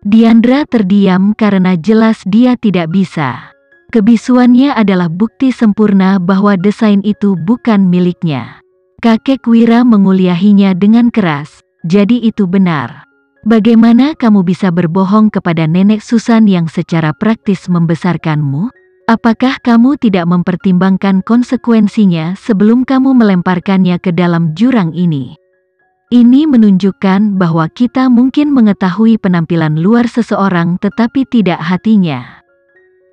Diandra terdiam karena jelas dia tidak bisa. Kebisuannya adalah bukti sempurna bahwa desain itu bukan miliknya. Kakek Wira menguliahinya dengan keras, jadi itu benar. Bagaimana kamu bisa berbohong kepada Nenek Susan yang secara praktis membesarkanmu? Apakah kamu tidak mempertimbangkan konsekuensinya sebelum kamu melemparkannya ke dalam jurang ini? Ini menunjukkan bahwa kita mungkin mengetahui penampilan luar seseorang tetapi tidak hatinya.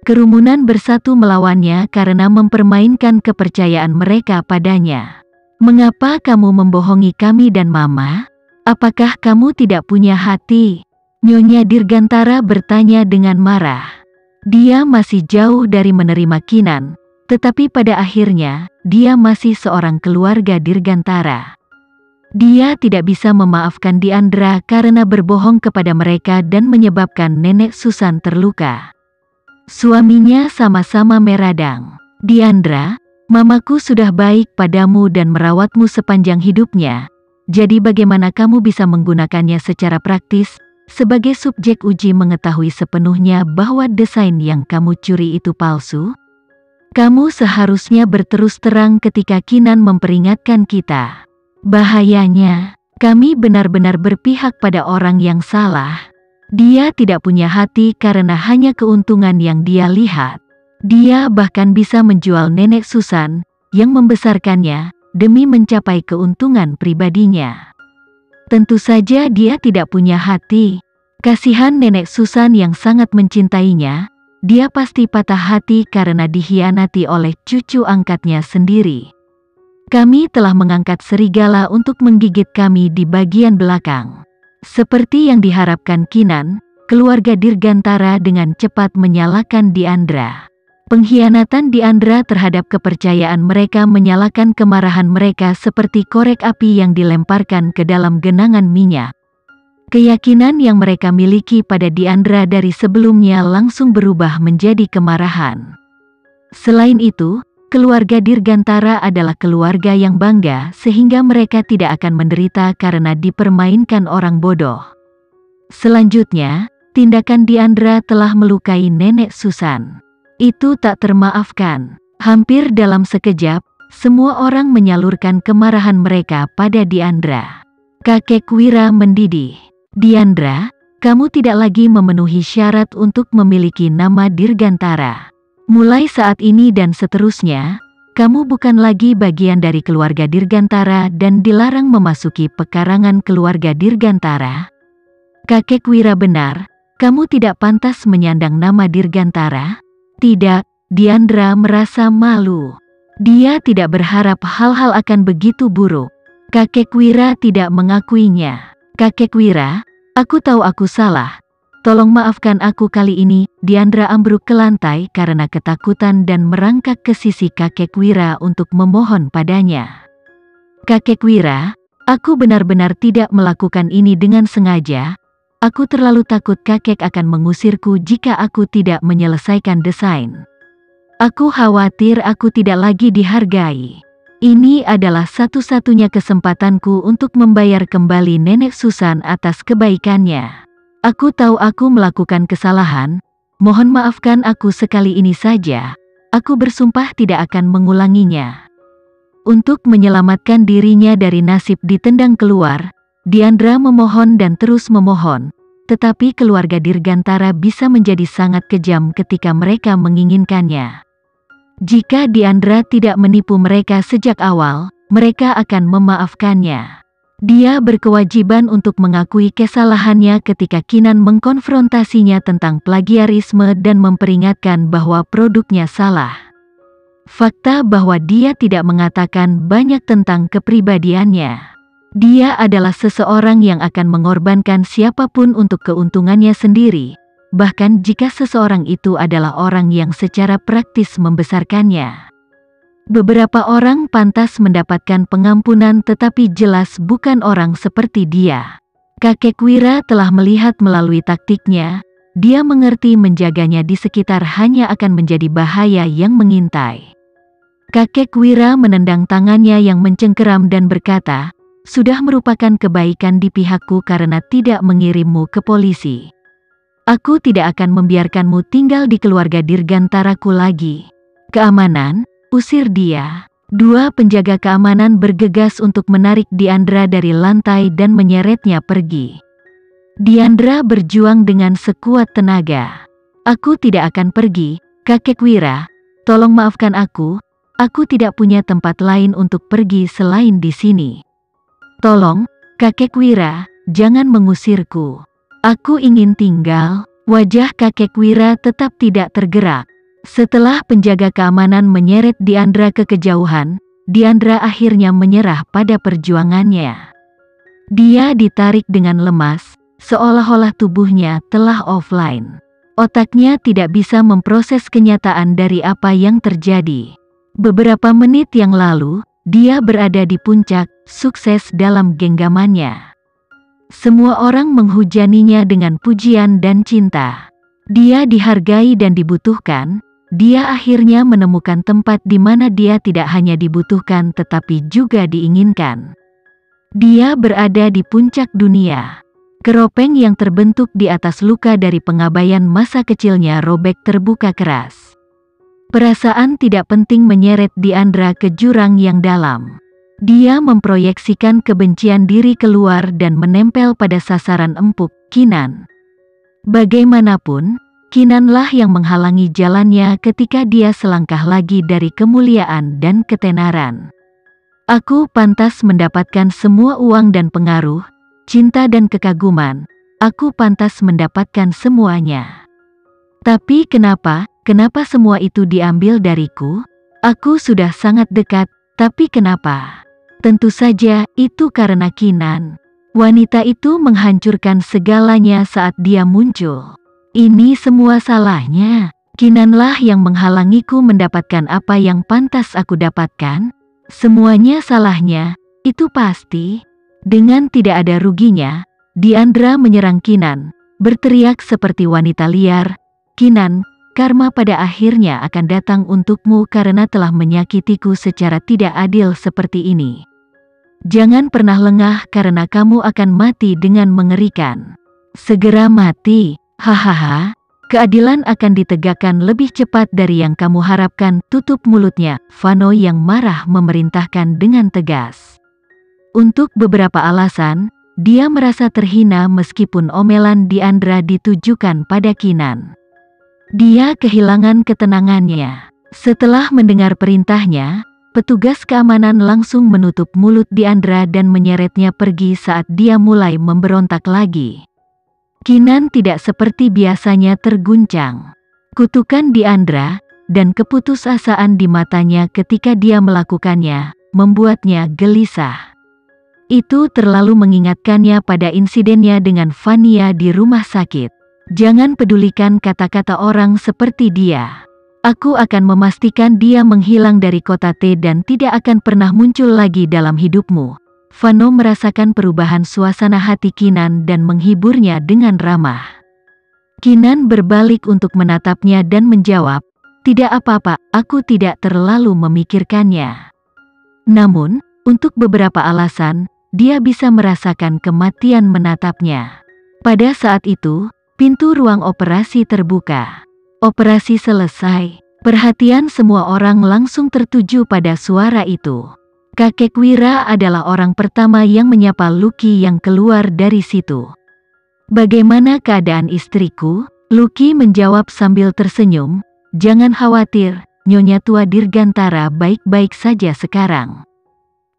Kerumunan bersatu melawannya karena mempermainkan kepercayaan mereka padanya. Mengapa kamu membohongi kami dan Mama? Apakah kamu tidak punya hati? Nyonya Dirgantara bertanya dengan marah. Dia masih jauh dari menerima Kinan, tetapi pada akhirnya, dia masih seorang keluarga Dirgantara. Dia tidak bisa memaafkan Diandra karena berbohong kepada mereka dan menyebabkan Nenek Susan terluka. Suaminya sama-sama meradang. Diandra, mamaku sudah baik padamu dan merawatmu sepanjang hidupnya. Jadi bagaimana kamu bisa menggunakannya secara praktis? Sebagai subjek uji mengetahui sepenuhnya bahwa desain yang kamu curi itu palsu? Kamu seharusnya berterus terang ketika Kinan memperingatkan kita. Bahayanya, kami benar-benar berpihak pada orang yang salah. Dia tidak punya hati karena hanya keuntungan yang dia lihat. Dia bahkan bisa menjual Nenek Susan, yang membesarkannya, demi mencapai keuntungan pribadinya. Tentu saja dia tidak punya hati. Kasihan Nenek Susan yang sangat mencintainya, dia pasti patah hati karena dikhianati oleh cucu angkatnya sendiri. Kami telah mengangkat serigala untuk menggigit kami di bagian belakang. Seperti yang diharapkan Kinan, keluarga Dirgantara dengan cepat menyalahkan Diandra. Pengkhianatan Diandra terhadap kepercayaan mereka menyalakan kemarahan mereka seperti korek api yang dilemparkan ke dalam genangan minyak. Keyakinan yang mereka miliki pada Diandra dari sebelumnya langsung berubah menjadi kemarahan. Selain itu, keluarga Dirgantara adalah keluarga yang bangga sehingga mereka tidak akan menderita karena dipermainkan orang bodoh. Selanjutnya, tindakan Diandra telah melukai Nenek Susan. Itu tak termaafkan. Hampir dalam sekejap, semua orang menyalurkan kemarahan mereka pada Diandra. Kakek Wira mendidih. Diandra, kamu tidak lagi memenuhi syarat untuk memiliki nama Dirgantara. Mulai saat ini dan seterusnya, kamu bukan lagi bagian dari keluarga Dirgantara dan dilarang memasuki pekarangan keluarga Dirgantara. Kakek Wira benar, kamu tidak pantas menyandang nama Dirgantara. Tidak, Diandra merasa malu. Dia tidak berharap hal-hal akan begitu buruk. Kakek Wira tidak mengakuinya. Kakek Wira, aku tahu aku salah. Tolong maafkan aku kali ini. Diandra ambruk ke lantai karena ketakutan dan merangkak ke sisi kakek Wira untuk memohon padanya. Kakek Wira, aku benar-benar tidak melakukan ini dengan sengaja. Aku terlalu takut kakek akan mengusirku jika aku tidak menyelesaikan desain. Aku khawatir aku tidak lagi dihargai. Ini adalah satu-satunya kesempatanku untuk membayar kembali Nenek Susan atas kebaikannya. Aku tahu aku melakukan kesalahan. Mohon maafkan aku sekali ini saja. Aku bersumpah tidak akan mengulanginya. Untuk menyelamatkan dirinya dari nasib ditendang keluar, Diandra memohon dan terus memohon, tetapi keluarga Dirgantara bisa menjadi sangat kejam ketika mereka menginginkannya. Jika Diandra tidak menipu mereka sejak awal, mereka akan memaafkannya. Dia berkewajiban untuk mengakui kesalahannya ketika Kinan mengkonfrontasinya tentang plagiarisme dan memperingatkan bahwa produknya salah. Fakta bahwa dia tidak mengatakan banyak tentang kepribadiannya. Dia adalah seseorang yang akan mengorbankan siapapun untuk keuntungannya sendiri, bahkan jika seseorang itu adalah orang yang secara praktis membesarkannya. Beberapa orang pantas mendapatkan pengampunan tetapi jelas bukan orang seperti dia. Kakek Wira telah melihat melalui taktiknya, dia mengerti menjaganya di sekitar hanya akan menjadi bahaya yang mengintai. Kakek Wira menendang tangannya yang mencengkeram dan berkata, sudah merupakan kebaikan di pihakku karena tidak mengirimmu ke polisi. Aku tidak akan membiarkanmu tinggal di keluarga Dirgantaraku lagi. Keamanan, usir dia. Dua penjaga keamanan bergegas untuk menarik Diandra dari lantai dan menyeretnya pergi. Diandra berjuang dengan sekuat tenaga. Aku tidak akan pergi, Kakek Wira. Tolong maafkan aku tidak punya tempat lain untuk pergi selain di sini. Tolong, Kakek Wira, jangan mengusirku. Aku ingin tinggal. Wajah Kakek Wira tetap tidak tergerak. Setelah penjaga keamanan menyeret Diandra ke kejauhan, Diandra akhirnya menyerah pada perjuangannya. Dia ditarik dengan lemas, seolah-olah tubuhnya telah offline. Otaknya tidak bisa memproses kenyataan dari apa yang terjadi. Beberapa menit yang lalu, dia berada di puncak, sukses dalam genggamannya. Semua orang menghujaninya dengan pujian dan cinta. Dia dihargai dan dibutuhkan. Dia akhirnya menemukan tempat di mana dia tidak hanya dibutuhkan tetapi juga diinginkan. Dia berada di puncak dunia. Keropeng yang terbentuk di atas luka dari pengabaian masa kecilnya robek terbuka keras. Perasaan tidak penting menyeret Diandra ke jurang yang dalam. Dia memproyeksikan kebencian diri keluar dan menempel pada sasaran empuk, Kinan. Bagaimanapun, Kinanlah yang menghalangi jalannya ketika dia selangkah lagi dari kemuliaan dan ketenaran. Aku pantas mendapatkan semua uang dan pengaruh, cinta dan kekaguman. Aku pantas mendapatkan semuanya. Tapi kenapa semua itu diambil dariku? Aku sudah sangat dekat, tapi kenapa? Tentu saja itu karena Kinan. Wanita itu menghancurkan segalanya saat dia muncul. Ini semua salahnya. Kinanlah yang menghalangiku mendapatkan apa yang pantas aku dapatkan. Semuanya salahnya, itu pasti. Dengan tidak ada ruginya, Diandra menyerang Kinan, berteriak seperti wanita liar. Kinan, karma pada akhirnya akan datang untukmu karena telah menyakitiku secara tidak adil seperti ini. Jangan pernah lengah karena kamu akan mati dengan mengerikan. Segera mati, hahaha. Keadilan akan ditegakkan lebih cepat dari yang kamu harapkan. Tutup mulutnya, Vano yang marah memerintahkan dengan tegas. Untuk beberapa alasan, dia merasa terhina meskipun omelan Diandra ditujukan pada Kinan. Dia kehilangan ketenangannya. Setelah mendengar perintahnya, petugas keamanan langsung menutup mulut Diandra dan menyeretnya pergi saat dia mulai memberontak lagi. Kinan tidak seperti biasanya terguncang. Kutukan Diandra dan keputusasaan di matanya ketika dia melakukannya membuatnya gelisah. Itu terlalu mengingatkannya pada insidennya dengan Vania di rumah sakit. Jangan pedulikan kata-kata orang seperti dia. Aku akan memastikan dia menghilang dari kota T dan tidak akan pernah muncul lagi dalam hidupmu. Vano merasakan perubahan suasana hati Kinan dan menghiburnya dengan ramah. Kinan berbalik untuk menatapnya dan menjawab, "Tidak apa-apa, aku tidak terlalu memikirkannya." Namun, untuk beberapa alasan, dia bisa merasakan kematian menatapnya. Pada saat itu, pintu ruang operasi terbuka. Operasi selesai. Perhatian semua orang langsung tertuju pada suara itu. Kakek Wira adalah orang pertama yang menyapa Lucky yang keluar dari situ. "Bagaimana keadaan istriku?" Lucky menjawab sambil tersenyum. "Jangan khawatir, Nyonya Tua Dirgantara baik-baik saja sekarang.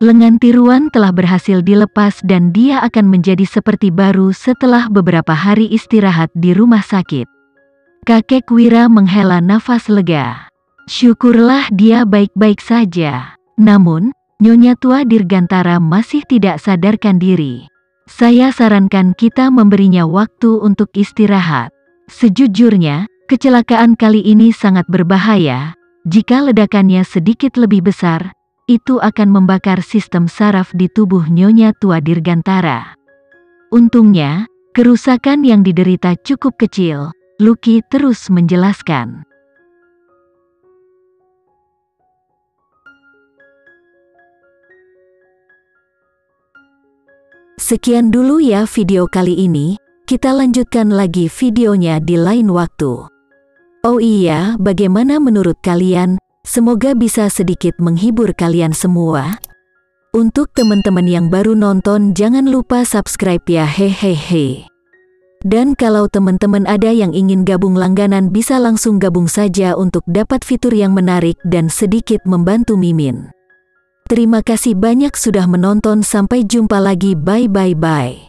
Lengan tiruan telah berhasil dilepas dan dia akan menjadi seperti baru setelah beberapa hari istirahat di rumah sakit." Kakek Wira menghela nafas lega. Syukurlah dia baik-baik saja. Namun, Nyonya Tua Dirgantara masih tidak sadarkan diri. Saya sarankan kita memberinya waktu untuk istirahat. Sejujurnya, kecelakaan kali ini sangat berbahaya. Jika ledakannya sedikit lebih besar, itu akan membakar sistem saraf di tubuh Nyonya Tua Dirgantara. Untungnya, kerusakan yang diderita cukup kecil. Lucky terus menjelaskan. Sekian dulu ya video kali ini. Kita lanjutkan lagi videonya di lain waktu. Oh iya, bagaimana menurut kalian? Semoga bisa sedikit menghibur kalian semua. Untuk teman-teman yang baru nonton, jangan lupa subscribe ya, hehehe. Dan kalau teman-teman ada yang ingin gabung langganan, bisa langsung gabung saja untuk dapat fitur yang menarik dan sedikit membantu Mimin. Terima kasih banyak sudah menonton, sampai jumpa lagi, bye.